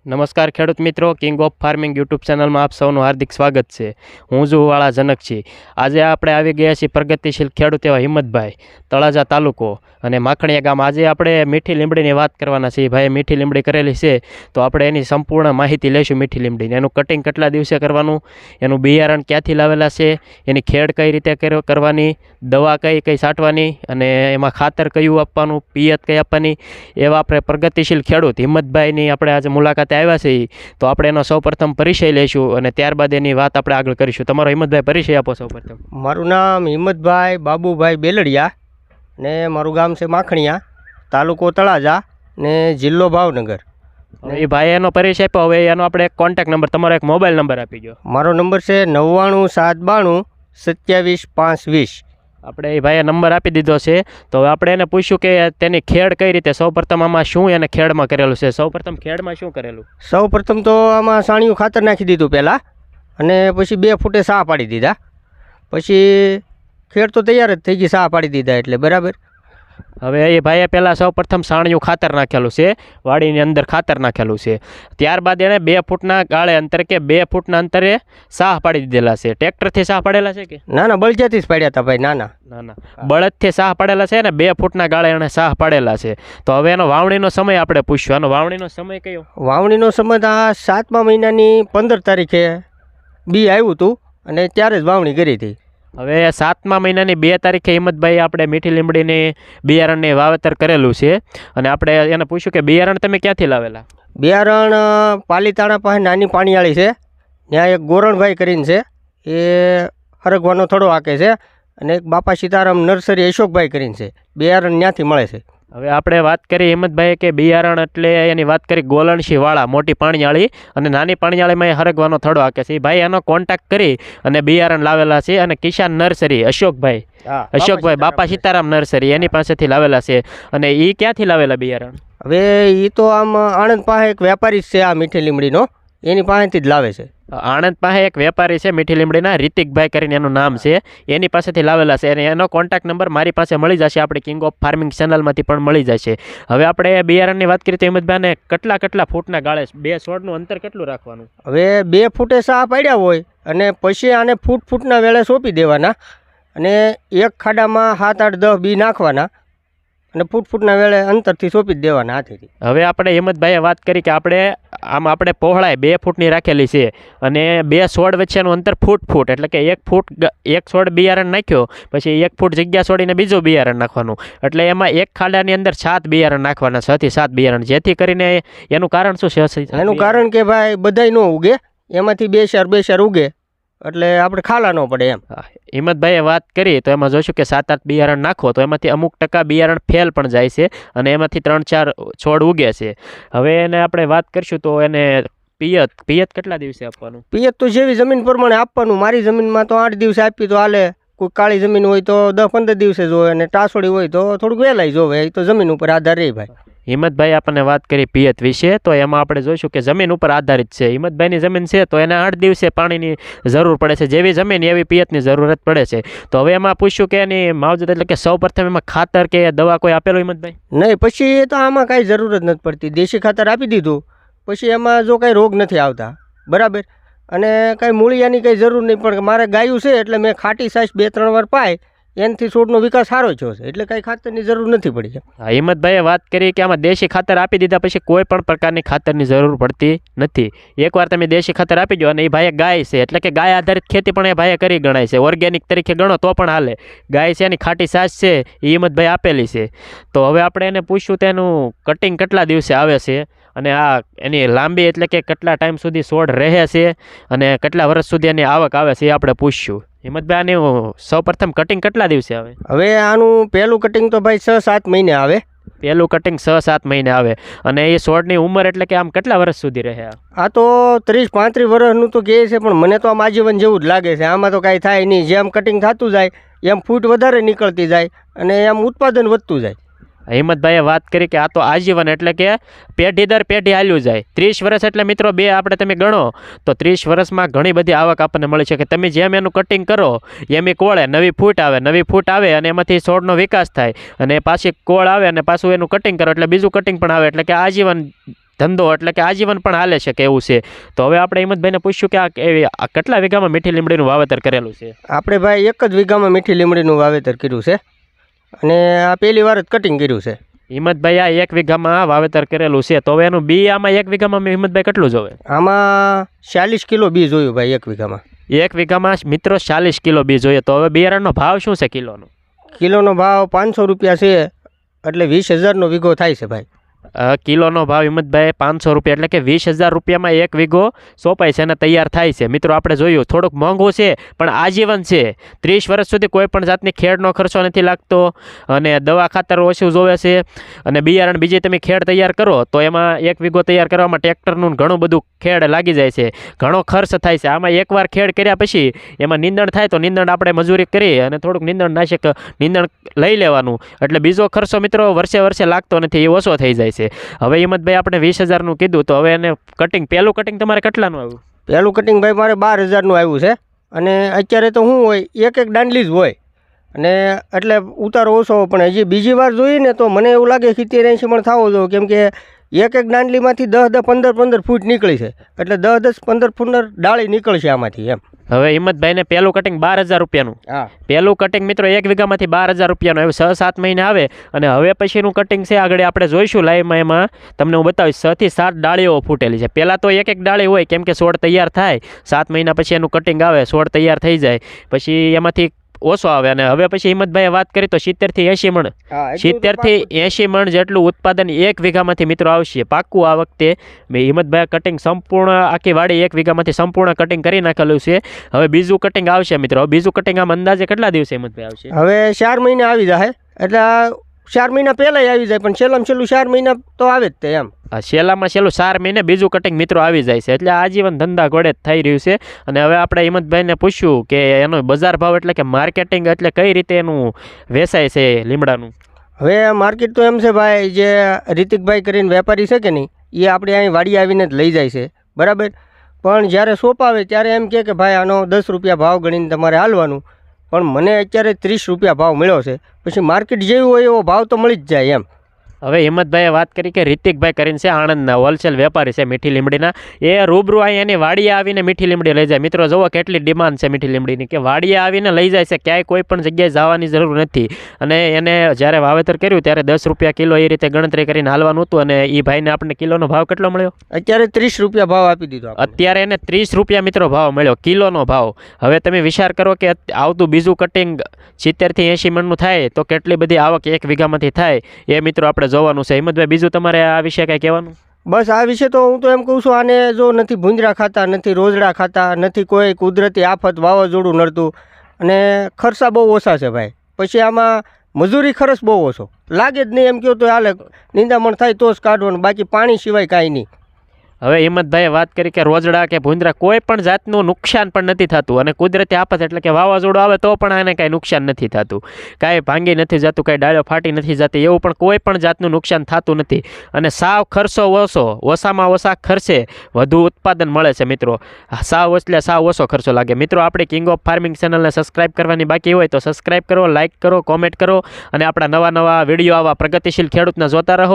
નમસ્કાર ખેડૂત મિત્રો, કિંગ ઓફ ફાર્મિંગ યુટ્યુબ ચેનલમાં આપ સૌનું હાર્દિક સ્વાગત છે। હું જુવાળા જનક છી। આજે આપણે આવી ગયા છીએ પ્રગતિશીલ ખેડૂત એવા હિંમતભાઈ, તળાજા તાલુકો અને માખણીયા ગામ। આજે આપણે મીઠી લીમડીની વાત કરવાના છીએ। ભાઈએ મીઠી લીમડી કરેલી છે તો આપણે એની સંપૂર્ણ માહિતી લઈશું મીઠી લીમડીની। એનું કટિંગ કેટલા દિવસે કરવાનું, એનું બિયારણ ક્યાંથી લાવેલા છે, એની ખેડ કઈ રીતે કરવાની, દવા કઈ છાંટવાની અને એમાં ખાતર કયું આપવાનું, પિયત કઈ આપવાની, એવા આપણે પ્રગતિશીલ ખેડૂત હિંમતભાઈની આપણે આજે મુલાકાતે આવ્યા છે। તો આપણે એનો સૌપ્રથમ પરિચય લઈશું અને ત્યારબાદ એની વાત આપણે આગળ કરીશું। તમારો હિંમતભાઈ પરિચય આપો સૌપ્રથમ। મારું નામ હિંમતભાઈ બાબુભાઈ બેલડિયા ને મારું ગામ છે માખણીયા, તાલુકો તળાજા ને જિલ્લો ભાવનગર। એ ભાઈ એનો પરિચય આપ્યો, હવે એનો આપણે કોન્ટેક્ટ નંબર, તમારો એક મોબાઈલ નંબર આપી દો। મારો નંબર છે 9972275520। આપણે એ ભાઈએ નંબર આપી દીધો છે। તો હવે આપણે એને પૂછ્યું કે તેની ખેડ કઈ રીતે, સૌપ્રથમ આમાં શું એને ખેડમાં કરેલું છે, સૌપ્રથમ ખેડમાં શું કરેલું? સૌપ્રથમ તો આમાં સાણિયું ખાતર નાખી દીધું પહેલાં, અને પછી 2 ફૂટે સાહ પાડી દીધા। પછી ખેડ તો તૈયાર જ થઈ ગઈ સાહ પાડી દીધા એટલે બરાબર। હવે એ ભાઈએ પહેલાં સૌપ્રથમ સાણિયું ખાતર નાખેલું છે, વાડીની અંદર ખાતર નાખેલું છે। ત્યારબાદ એણે 2 ફૂટના ગાળે અંતરે કે 2 ફૂટના અંતરે સાહ પાડી દીધેલા છે। ટ્રેક્ટરથી સાહ પાડેલા છે કે ના ના, બળજાથી જ પાડ્યા હતા ભાઈ। ના બળદથી સાહ પાડેલા છે ને 2 ફૂટના ગાળે એણે સાહ પાડેલા છે। તો હવે એનો વાવણીનો સમય આપણે પૂછ્યો, એનો વાવણીનો સમય કયો? વાવણીનો સમય આ 7મા મહિનાની 15 તારીખે બી આવ્યું હતું અને ત્યારે જ વાવણી કરી હતી। હવે 7મા મહિનાની 2 તારીખે હિંમતભાઈ આપણે મીઠી લીમડીની બિયારણની વાવેતર કરેલું છે અને આપણે એને પૂછ્યું કે બિયારણ તમે ક્યાંથી લાવેલા? બિયારણ પાલીતાણા પાસે નાની પાણીયાળી છે, ત્યાં એક ગોરણભાઈ કરીને છે, એ હરગવાનો થડો હાકે છે, અને એક બાપા સીતારામ નર્સરી અશોકભાઈ કરીને છે, બિયારણ ત્યાંથી મળે છે। હવે આપણે વાત કરી હિંમતભાઈએ કે બિયારણ એટલે એની વાત કરી ગોલણશી વાળા મોટી પાણીયાળી અને નાની પાણીયાળીમાં એ હરગવાનો થડો હાકે છે। એ ભાઈ એનો કોન્ટેક્ટ કરી અને બિયારણ લાવેલા છે, અને કિસાન નર્સરી અશોકભાઈ બાપા સીતારામ નર્સરી એની પાસેથી લાવેલા છે। અને એ ક્યાંથી લાવેલા બિયારણ? હવે એ તો આમ આણંદ પાસે એક વેપારી છે આ મીઠી લીમડીનો, એની પાસેથી જ લાવે છે। આણંદ પાસે એક વેપારી છે મીઠી લીમડીના, રિતિકભાઈ કરીને એનું નામ છે, એની પાસેથી લાવેલા છે, અને એનો કોન્ટેક્ટ નંબર મારી પાસે મળી જશે, આપણે કિંગ ઓફ ફાર્મિંગ ચેનલમાંથી પણ મળી જશે। હવે આપણે બિયારણની વાત કરીએ તો હિંમતભાઈને કેટલા ફૂટના ગાળે 2 છોડનું અંતર કેટલું રાખવાનું? હવે 2 ફૂટે સાહ પાડ્યા હોય અને પછી આને ફૂટના વેળે સોંપી દેવાના, અને એક ખાડામાં 7, 8, 10 બી નાખવાના અને ફૂટના વેળે અંતરથી સોંપી જ દેવાના હાથેથી। હવે આપણે હિંમતભાઈએ વાત કરી કે આપણે પહોળાઈ 2 ફૂટની રાખેલી છે, અને 2 છોડ વચ્ચેનું અંતર ફૂટ એટલે કે 1 ફૂટ એક છોડ બિયારણ નાખ્યો, પછી 1 ફૂટ જગ્યા છોડીને બીજું બિયારણ નાખવાનું, એટલે એમાં એક ખાડાની અંદર 7 બિયારણ નાખવાના, 6 થી 7 બિયારણ। જેથી કરીને એનું કારણ શું છે? એનું કારણ કે ભાઈ બધાય ન ઉગે, એમાંથી 2 4 ઉગે એટલે આપણે ખાલા ન પડે એમ। હિંમતભાઈએ વાત કરી તો એમાં જોઈશું કે 7-8 બિયારણ નાખો તો એમાંથી અમુક ટકા બિયારણ ફેલ પણ જાય છે, અને એમાંથી 3-4 છોડ ઉગે છે। હવે એને આપણે વાત કરીશું તો એને પિયત કેટલા દિવસે આપવાનું? પિયત તો જેવી જમીન પ્રમાણે આપવાનું। મારી જમીનમાં તો 8 દિવસે આપી તો હાલે, કોઈ કાળી જમીન હોય તો 10-15 દિવસે જોવે, અને ટાસોડી હોય તો થોડુંક વહેલાય જોવે, એ તો જમીન ઉપર આધાર રહે ભાઈ। હિંમતભાઈ આપણને વાત કરી પિયત વિશે, તો એમાં આપણે જોઈશું કે જમીન ઉપર આધારિત છે। હિંમતભાઈની જમીન છે તો એને 8 દિવસે પાણીની જરૂર પડે છે, જેવી જમીન એવી પિયતની જરૂરત પડે છે। તો હવે એમાં પૂછ્યું કે એની માવજત એટલે કે સૌપ્રથમ એમાં ખાતર કે દવા કોઈ આપેલું હિંમતભાઈ? નહીં, પછી એ તો આમાં કાંઈ જરૂર જ નથી પડતી, દેશી ખાતર આપી દીધું, પછી એમાં જો કાંઈ રોગ નથી આવતા બરાબર, અને કાંઈ મૂળિયાની કંઈ જરૂર નહીં, પણ મારે ગાયું છે એટલે મેં ખાટી છાશ 2-3 વાર પાય, એનાથી છોડનો વિકાસ સારો થયો છે, એટલે કાંઈ ખાતરની જરૂર નથી પડી। હિંમતભાઈએ વાત કરી કે આમાં દેશી ખાતર આપી દીધા પછી કોઈ પણ પ્રકારની ખાતરની જરૂર પડતી નથી। એકવાર તમે દેશી ખાતર આપી દો, અને એ ભાઈએ ગાય છે એટલે કે ગાય આધારિત ખેતી પણ એ ભાઈએ કરી ગણાય છે, ઓર્ગેનિક તરીકે ગણો તો પણ હાલે। ગાય છે એની ખાટી છાશ છે એ હિંમતભાઈ આપેલી છે। તો હવે આપણે એને પૂછ્યું તેનું કટિંગ કેટલા દિવસે આવે છે, અને એની લાંબી એટલે કે કેટલા ટાઈમ સુધી છોડ રહે છે, અને કેટલા વર્ષ સુધી એની આવક આવે છે એ આપણે પૂછ્યું। હિંમતભાઈ આનું સૌપ્રથમ કટિંગ કેટલા દિવસે આવે? હવે આનું પહેલું કટિંગ તો ભાઈ 6-7 મહિને આવે। પહેલું કટિંગ 6-7 મહિને આવે, અને એ છોડની ઉંમર એટલે કે આમ કેટલા વર્ષ સુધી રહે? આ તો 30-35 વર્ષનું તો કહે છે, પણ મને તો આમ આજીવન જેવું જ લાગે છે। આમાં તો કાંઈ થાય નહીં, જેમ કટિંગ થતું જાય એમ ફૂટ વધારે નીકળતી જાય, અને એમ ઉત્પાદન વધતું જાય। હિંમતભાઈએ વાત કરી કે આ તો આજીવન એટલે કે પેઢી દર પેઢી હાલ્યું જાય। 30 વર્ષ એટલે મિત્રો આપણે તમે ગણો તો 30 વર્ષમાં ઘણી બધી આવક આપણને મળી છે, કે તમે જેમ એનું કટિંગ કરો એમ એ કોળે નવી ફૂટ આવે અને એમાંથી છોડનો વિકાસ થાય, અને પાછી કોળ આવે અને પાછું એનું કટિંગ કરો એટલે બીજું કટિંગ પણ આવે, એટલે કે આજીવન ધંધો એટલે કે આજીવન પણ હાલે છે કે એવું છે. તો હવે આપણે હિંમતભાઈને પૂછ્યું કે આ કેટલા વીઘામાં મીઠી લીમડીનું વાવેતર કરેલું છે? આપણે ભાઈ 1 જ વીઘામાં મીઠી લીમડીનું વાવેતર કર્યું છે અને આ પહેલી વાર જ કટિંગ કર્યું છે. હિંમતભાઈ આ 1 વીઘામાં વાવેતર કરેલું છે, તો હવે એનું બી આમાં 1 વીઘામાં હિંમતભાઈ કેટલું જોવે? આમાં 40 કિલો બી જોયું ભાઈ 1 વીઘામાં. 1 વીઘામાં મિત્રો 40 કિલો બી જોઈએ. તો હવે બિયારણનો ભાવ શું છે કિલોનો? કિલોનો ભાવ 500 રૂપિયા છે, એટલે 20,000નો વીઘો થાય છે ભાઈ. કિલોનો ભાવ હિંમતભાઈ 500 રૂપિયા એટલે કે 20,000 રૂપિયામાં 1 વીઘો સોંપાય છે અને તૈયાર થાય છે. મિત્રો આપણે જોયું થોડુંક મોંઘું છે પણ આજીવન છે. 30 વર્ષ સુધી કોઈ પણ જાતની ખેડનો ખર્ચો નથી લાગતો અને દવા ખાતર ઓછું જોવે છે. અને બિયારણ બીજી તમે ખેડ તૈયાર કરો તો એમાં 1 વીઘો તૈયાર કરવામાં ટ્રેક્ટરનું ઘણું બધું ખેડ લાગી જાય છે, ઘણો ખર્ચ થાય છે. આમાં એકવાર ખેડ કર્યા પછી એમાં નીંદણ થાય તો નીંદણ આપણે મજૂરી કરી અને થોડુંક નીંદણનાશક નીંદણ લઈ લેવાનું, એટલે બીજો ખર્ચો મિત્રો વર્ષે લાગતો નથી, એ ઓછો થઈ જાય છે. હવે હિંમતભાઈ આપણે 20,000નું કીધું, તો હવે એને કટિંગ પહેલું કટિંગ તમારે કેટલાનું આવ્યું? પહેલું કટિંગ ભાઈ મારે 12,000નું આવ્યું છે અને અત્યારે તો શું હોય એક દાંડલી જ હોય અને એટલે ઉતારો ઓછો, પણ હજી બીજી વાર જોઈએ ને તો મને એવું લાગે 70-80 મણ થવો જોઈએ, કેમ કે એક દાંડલીમાંથી 10-15 ફૂટ નીકળી છે, એટલે 10-15 ફૂટ ડાળી નીકળશે આમાંથી એમ. હવે હિંમતભાઈને પહેલું કટિંગ 12,000 રૂપિયાનું. હા, પહેલું કટિંગ મિત્રો 1 વીઘામાંથી 12,000 રૂપિયાનું આવ્યું, 6-7 મહિને આવે. અને હવે પછીનું કટિંગ છે આગળ આપણે જોઈશું લાઈવમાં, એમાં તમને હું બતાવીશ 6 થી 7 ડાળીઓ ફૂટેલી છે. પહેલાં તો એક ડાળી હોય, કેમ કે છોડ તૈયાર થાય 7 મહિના પછી એનું કટિંગ આવે, છોડ તૈયાર થઈ જાય પછી એમાંથી ઓછો આવે. અને હવે પછી હિંમતભાઈએ વાત કરી તો 70 થી 80 મણ 70 થી 80 મણ જેટલું ઉત્પાદન 1 વીઘામાંથી મિત્રો આવશે પાક્કું. આ વખતે હિંમતભાઈ કટિંગ સંપૂર્ણ આખી વાડી 1 વીઘામાંથી સંપૂર્ણ કટિંગ કરી નાખેલું છે. હવે બીજું કટિંગ આવશે મિત્રો. બીજું કટિંગ આમ અંદાજે કેટલા દિવસે હિંમતભાઈ આવશે? હવે 4 મહિને આવી જાય, એટલે 4 મહિના પહેલાં આવી જાય, પણ છેલ્લામાં છેલ્લું 4 મહિના તો આવે જ તે એમ. છેલ્લામાં છેલ્લું 4 મહિને બીજું કટિંગ મિત્રો આવી જાય છે, એટલે આજીવન ધંધા ઘોડે થઈ રહ્યું છે. અને હવે આપણે હિંમતભાઈને પૂછ્યું કે એનો બજાર ભાવ એટલે કે માર્કેટિંગ એટલે કઈ રીતે એનું વેચાય છે લીમડાનું? હવે માર્કેટ તો એમ છે ભાઈ, જે રીતિકભાઈ કરીને વેપારી છે કે નહીં, એ આપણે અહીં વાડી આવીને જ લઈ જાય છે, બરાબર. પણ જ્યારે સોંપાવે ત્યારે એમ કે ભાઈ આનો 10 રૂપિયા ભાવ ગણીને તમારે હાલવાનું, પણ મને અત્યારે 30 રૂપિયા ભાવ મળ્યો છે. પછી માર્કેટ જેવું હોય એવો ભાવ તો મળી જ જાય એમ. હવે હિંમતભાઈએ વાત કરી કે રીતિકભાઈ કરીને છે આણંદના હોલસેલ વેપારી છે મીઠી લીમડીના, એ રૂબરૂ અહીં એની વાડીએ આવીને મીઠી લીમડી લઈ જાય. મિત્રો જુઓ કેટલી ડિમાન્ડ છે મીઠી લીમડીની, કે વાડીએ આવીને લઈ જાય છે, ક્યાંય કોઈ પણ જગ્યાએ જવાની જરૂર નથી. અને એને જ્યારે વાવેતર કર્યું ત્યારે 10 રૂપિયા કિલો એ રીતે ગણતરી કરીને હાલવાનું હતું. અને એ ભાઈને આપણને કિલોનો ભાવ કેટલો મળ્યો? અત્યારે 30 રૂપિયા ભાવ આપી દીધો. અત્યારે એને 30 રૂપિયા મિત્રો ભાવ મળ્યો, કિલોનો ભાવ. હવે તમે વિચાર કરો કે આવતું બીજું કટિંગ 70 થી 80 મણનું થાય તો કેટલી બધી આવક 1 વીઘામાંથી થાય, એ મિત્રો આપણે જોવાનું છે. હિંમતભાઈ બીજું તમારે આ વિશે કંઈ કહેવાનું? બસ આ વિશે તો હું તો એમ કહું છું, આને જો નથી ભૂંજરા ખાતા, નથી રોજડા ખાતા, નથી કોઈ કુદરતી આફત વાવાઝોડું નડતું, અને ખર્ચા બહુ ઓછા છે ભાઈ. પછી આમાં મજૂરી ખર્ચ બહુ ઓછો લાગે જ નહીં, એમ કહો તો હાલે. નિંદામણ થાય તો જ કાઢવાનું, બાકી પાણી સિવાય કાંઈ નહીં. હવે હિંમતભાઈએ વાત કરી કે રોજડા કે ભૂંદરા કોઈ પણ જાતનું નુકસાન પણ નથી થતું, અને કુદરતી આફત એટલે કે વાવાઝોડું આવે તો પણ આને કાંઈ નુકસાન નથી થતું, કાંઈ ભાંગી નથી જતું, કાંઈ ડાળો ફાટી નથી જતી, એવું પણ કોઈ પણ જાતનું નુકસાન થતું નથી. અને સાવ ખર્ચો ઓછામાં ઓછા ખર્ચે વધુ ઉત્પાદન મળે છે મિત્રો. સાવ ઓછો ખર્ચો લાગે. મિત્રો આપણે કિંગ ઓફ ફાર્મિંગ ચેનલને સબસ્ક્રાઈબ કરવાની બાકી હોય તો સબસ્ક્રાઈબ કરો, લાઇક કરો, કોમેન્ટ કરો, અને આપણા નવા વિડીયો આવા પ્રગતિશીલ ખેડૂતના જોતા રહો.